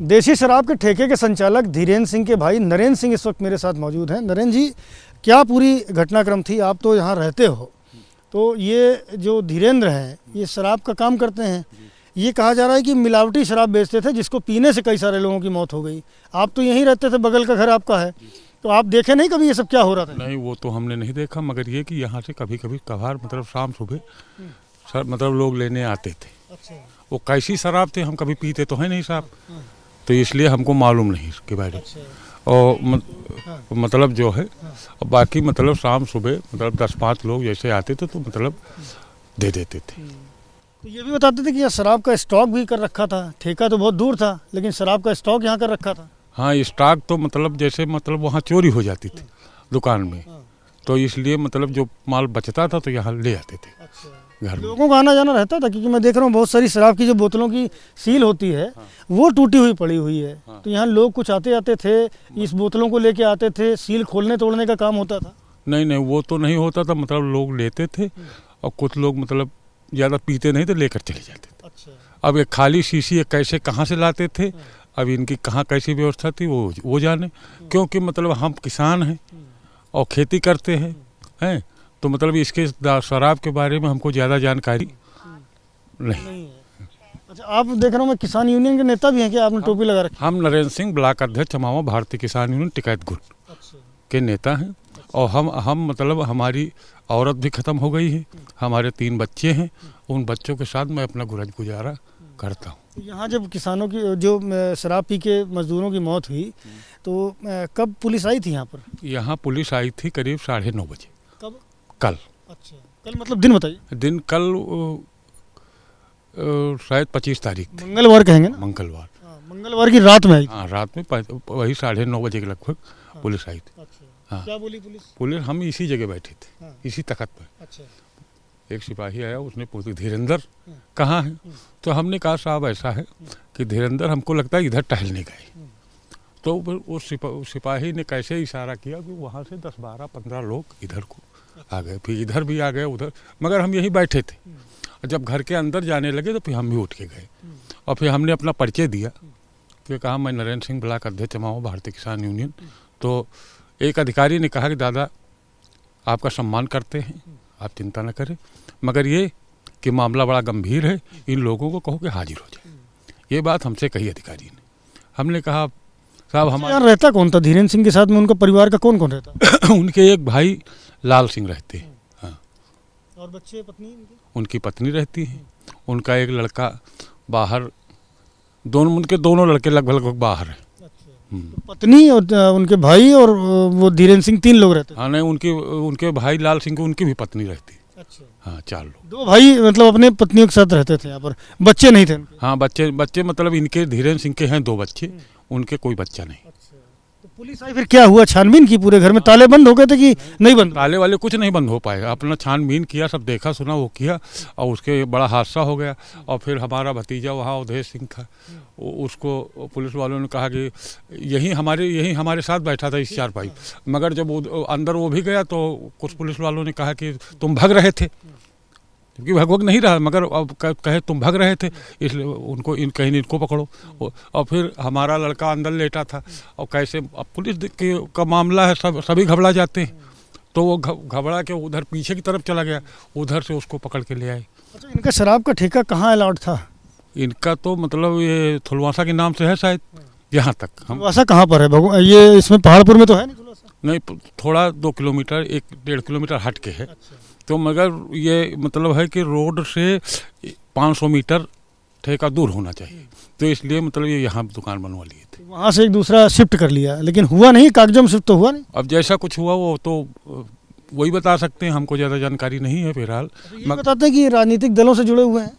देशी शराब के ठेके के संचालक धीरेन्द्र सिंह के भाई नरेंद्र सिंह इस वक्त मेरे साथ मौजूद हैं। नरेंद्र जी, क्या पूरी घटनाक्रम थी? आप तो यहाँ रहते हो, तो ये जो धीरेन्द्र हैं ये शराब का काम करते हैं। ये कहा जा रहा है कि मिलावटी शराब बेचते थे, जिसको पीने से कई सारे लोगों की मौत हो गई। आप तो यहीं रहते थे, बगल का घर आपका है, तो आप देखे नहीं कभी ये सब क्या हो रहा था? नहीं, वो तो हमने नहीं देखा, मगर ये कि यहाँ से कभी कभी कभार मतलब शाम सुबह सर मतलब लोग लेने आते थे। अच्छा। वो कैसी शराब थे, हम कभी पीते तो है नहीं साहब, तो इसलिए हमको मालूम नहीं इसके बारे में। अच्छा। और मतलब जो है बाकी मतलब शाम सुबह मतलब 10-5 लोग जैसे आते थे तो मतलब दे देते थे। तो ये भी बताते थे कि यहाँ शराब का स्टॉक भी कर रखा था। ठेका तो बहुत दूर था, लेकिन शराब का स्टॉक यहाँ कर रखा था। हाँ, स्टॉक तो मतलब जैसे मतलब वहाँ चोरी हो जाती थी दुकान में, तो इसलिए मतलब जो माल बचता था तो यहाँ ले आते थे। अच्छा। घर में लोगों का आना जाना रहता था, क्योंकि मैं देख रहा हूँ बहुत सारी शराब की जो बोतलों की सील होती है वो टूटी हुई पड़ी हुई है। तो यहाँ लोग कुछ आते आते थे, इस बोतलों को लेके आते थे, सील खोलने तोड़ने का काम होता था? नहीं, वो तो नहीं होता था, मतलब लोग लेते थे और कुछ लोग मतलब ज़्यादा पीते नहीं तो लेकर चले जाते थे। अच्छा। अब एक खाली शीशी एक कैसे कहाँ से लाते थे, अब इनकी कहाँ कैसी व्यवस्था थी वो जाने, क्योंकि मतलब हम किसान हैं और खेती करते हैं तो मतलब इसके शराब के बारे में हमको ज़्यादा जानकारी नहीं है। अच्छा, आप देख रहा हूँ मैं किसान यूनियन के नेता भी हैं क्या? आपने टोपी लगा रखी? हम नरेंद्र सिंह ब्लॉक अध्यक्ष चमावा भारतीय किसान यूनियन टिकैत गुट के नेता हैं। और हम मतलब हमारी औरत भी ख़त्म हो गई है, हमारे 3 बच्चे हैं, उन बच्चों के साथ मैं अपना गुजारा करता हूँ। यहाँ जब किसानों की जो शराब पी के मजदूरों की मौत हुई तो कब पुलिस आई थी यहाँ पर? यहाँ पुलिस आई थी करीब 9:30 बजे। कब? कल। अच्छा, कल मतलब दिन बताइए। दिन कल शायद 25 तारीख थी, मंगलवार कहेंगे ना? मंगलवार। मंगलवार की रात में आई? हाँ, रात में वही 9:30 बजे के लगभग पुलिस आई थी। अच्छा। हाँ। क्या बोली पुलिस? पुलिस, हम इसी जगह बैठे थे। हाँ। इसी तख्त पे। अच्छा। एक सिपाही आया, उसने पूछा धीरेन्द्र कहाँ है? तो हमने कहा साहब ऐसा है कि धीरेन्द्र हमको लगता है इधर टहलने गए। तो उस सिपाही ने कैसे इशारा किया कि वहाँ से 10, 12, 15 लोग इधर को आ गए, फिर इधर भी आ गए उधर, मगर हम यहीं बैठे थे। जब घर के अंदर जाने लगे तो फिर हम भी उठ के गए और फिर हमने अपना परिचय दिया, फिर कहा मैं नरेंद्र सिंह ब्लॉक अध्यक्ष चमावा भारतीय किसान यूनियन। तो एक अधिकारी ने कहा कि दादा आपका सम्मान करते हैं, आप चिंता न करें, मगर ये कि मामला बड़ा गंभीर है, इन लोगों को कहो कि हाजिर हो जाए। ये बात हमसे कही अधिकारी ने। हमने कहा साहब हमारा यार रहता कौन था धीरेन्द्र सिंह के साथ में? उनका परिवार का कौन कौन रहता? उनके एक भाई लाल सिंह रहते हैं। हाँ। और बच्चे, पत्नी? उनकी पत्नी रहती है, उनका एक लड़का बाहर, उनके दोनों लड़के लगभग बाहर हैं। तो पत्नी और उनके भाई और वो धीरेन्द्र सिंह 3 लोग रहते? हाँ, नहीं, उनके भाई लाल सिंह की उनकी भी पत्नी रहती। अच्छा। हाँ, 4 लोग। 2 भाई मतलब अपने पत्नियों के साथ रहते थे यहाँ पर, बच्चे नहीं थे उनके? हाँ, बच्चे मतलब इनके धीरेन्द्र सिंह के हैं 2 बच्चे, उनके कोई बच्चा नहीं। अच्छा। तो पुलिस आई, फिर क्या हुआ? छानबीन की पूरे घर में? ताले बंद हो गए थे कि नहीं बंद? ताले वाले कुछ नहीं बंद हो पाएगा, अपना छानबीन किया, सब देखा सुना वो किया, और उसके बड़ा हादसा हो गया। और फिर हमारा भतीजा वहाँ अवधेश सिंह था, उसको पुलिस वालों ने कहा कि यहीं हमारे साथ बैठा था इस चारपाई, मगर जब अंदर वो भी गया तो कुछ पुलिस वालों ने कहा कि तुम भग रहे थे, क्योंकि भगवग नहीं रहा, मगर अब कहे तुम भग रहे थे, इसलिए उनको कहीं इनको पकड़ो। और फिर हमारा लड़का अंदर लेटा था, और कैसे अब पुलिस का मामला है, सभी घबरा जाते हैं, तो वो घबरा के उधर पीछे की तरफ चला गया, उधर से उसको पकड़ के ले आए। अच्छा, इनका शराब का ठेका कहाँ अलॉट था? इनका तो मतलब ये थुलवासा के नाम से है शायद, यहाँ तक हम। थुलवासा कहाँ पर है? ये इसमें पहाड़पुर में तो है नहीं थुलवासा? नहीं, थोड़ा 2 किलोमीटर 1-1.5 किलोमीटर हट के है। तो मगर ये मतलब है कि रोड से 500 मीटर ठेका दूर होना चाहिए, तो इसलिए मतलब ये यहाँ दुकान बनवा लिए थे। वहाँ से एक दूसरा शिफ्ट कर लिया, लेकिन हुआ नहीं, कागजों में शिफ्ट तो हुआ नहीं। अब जैसा कुछ हुआ वो तो वही बता सकते हैं, हमको ज़्यादा जानकारी नहीं है फिलहाल। ये बताते हैं कि राजनीतिक दलों से जुड़े हुए हैं?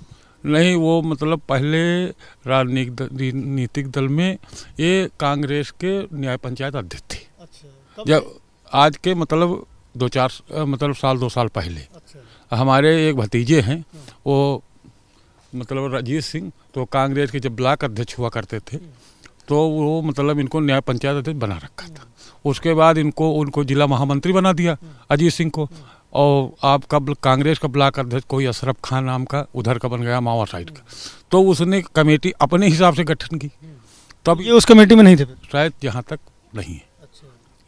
नहीं, वो मतलब पहले राजनीतिक दल में ये कांग्रेस के न्याय पंचायत अध्यक्ष थे। अच्छा। जब आज के मतलब 2 साल पहले। अच्छा। हमारे एक भतीजे हैं, वो मतलब राजीव सिंह, तो कांग्रेस के जब ब्लॉक अध्यक्ष हुआ करते थे तो वो मतलब इनको न्याय पंचायत अध्यक्ष बना रखा था। उसके बाद उनको जिला महामंत्री बना दिया अजीत सिंह को, और आपका कांग्रेस का ब्लॉक अध्यक्ष कोई अशरफ खान नाम का उधर का बन गया, मावा साइड का। तो उसने कमेटी अपने हिसाब से गठन की, तब ये उस कमेटी में नहीं थे फिर? शायद यहाँ तक नहीं है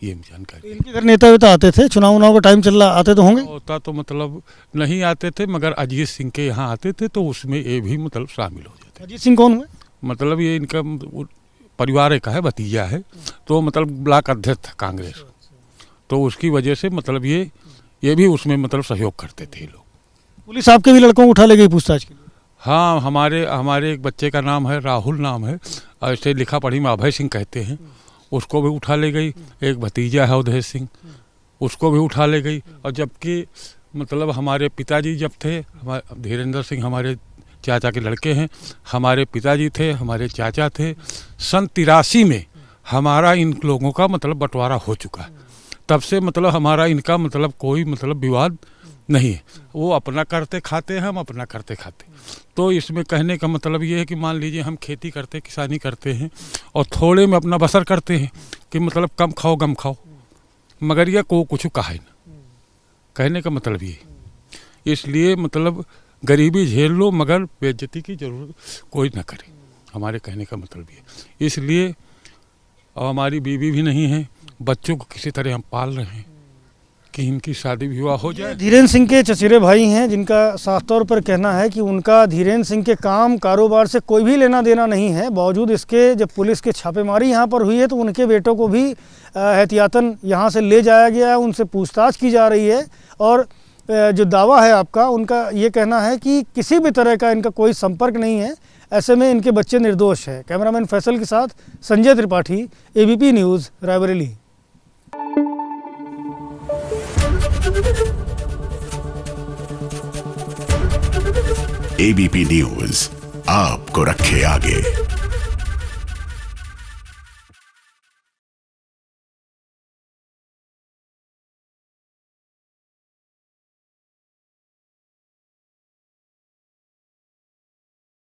ये जानकारी। इनके घर नेता वेता आते थे, चुनाव का टाइम चल रहा, आते तो होंगे? होता तो मतलब नहीं आते थे, मगर अजीत सिंह के यहाँ आते थे तो उसमें ये भी मतलब शामिल हो जाते। अजीत सिंह कौन हुए? मतलब ये इनका परिवार का है, भतीजा है, तो मतलब ब्लॉक अध्यक्ष था कांग्रेस, तो उसकी वजह से मतलब ये भी उसमें मतलब सहयोग करते थे लोग। पुलिस आपके भी लड़कों को उठा ले गई पूछताछ के लिए? हाँ, हमारे एक बच्चे का नाम है राहुल नाम है, ऐसे लिखा पढ़ी में अभय सिंह कहते हैं, उसको भी उठा ले गई। एक भतीजा है उदय सिंह, उसको भी उठा ले गई। और जबकि मतलब हमारे पिताजी जब थे, हमारे धीरेन्द्र सिंह हमारे चाचा के लड़के हैं, हमारे पिताजी थे, हमारे चाचा थे। सन 83 में हमारा इन लोगों का मतलब बंटवारा हो चुका है, तब से मतलब हमारा इनका मतलब कोई मतलब विवाद नहीं है। वो अपना करते खाते हैं, हम अपना करते खाते। तो इसमें कहने का मतलब ये है कि मान लीजिए हम खेती करते, किसानी करते हैं और थोड़े में अपना बसर करते हैं कि मतलब कम खाओ गम खाओ, मगर ये को कुछ कहा ही ना। कहने का मतलब ये, इसलिए मतलब गरीबी झेल लो मगर बेइज्जती की जरूरत कोई ना करे, हमारे कहने का मतलब ये। इसलिए अब हमारी बीवी भी नहीं है, बच्चों को किसी तरह हम पाल रहे हैं कि इनकी शादी विवाह हो जाए। धीरेन्द्र सिंह के चचेरे भाई हैं, जिनका साफ तौर पर कहना है कि उनका धीरेन्द्र सिंह के काम कारोबार से कोई भी लेना देना नहीं है। बावजूद इसके जब पुलिस के छापेमारी यहाँ पर हुई है तो उनके बेटों को भी एहतियातन यहाँ से ले जाया गया है, उनसे पूछताछ की जा रही है। और जो दावा है आपका, उनका ये कहना है कि किसी भी तरह का इनका कोई संपर्क नहीं है, ऐसे में इनके बच्चे निर्दोष है। कैमरामैन फैसल के साथ Sanjay Tripathi, ABP news, Raebareli. ABP news आपको रखे आगे।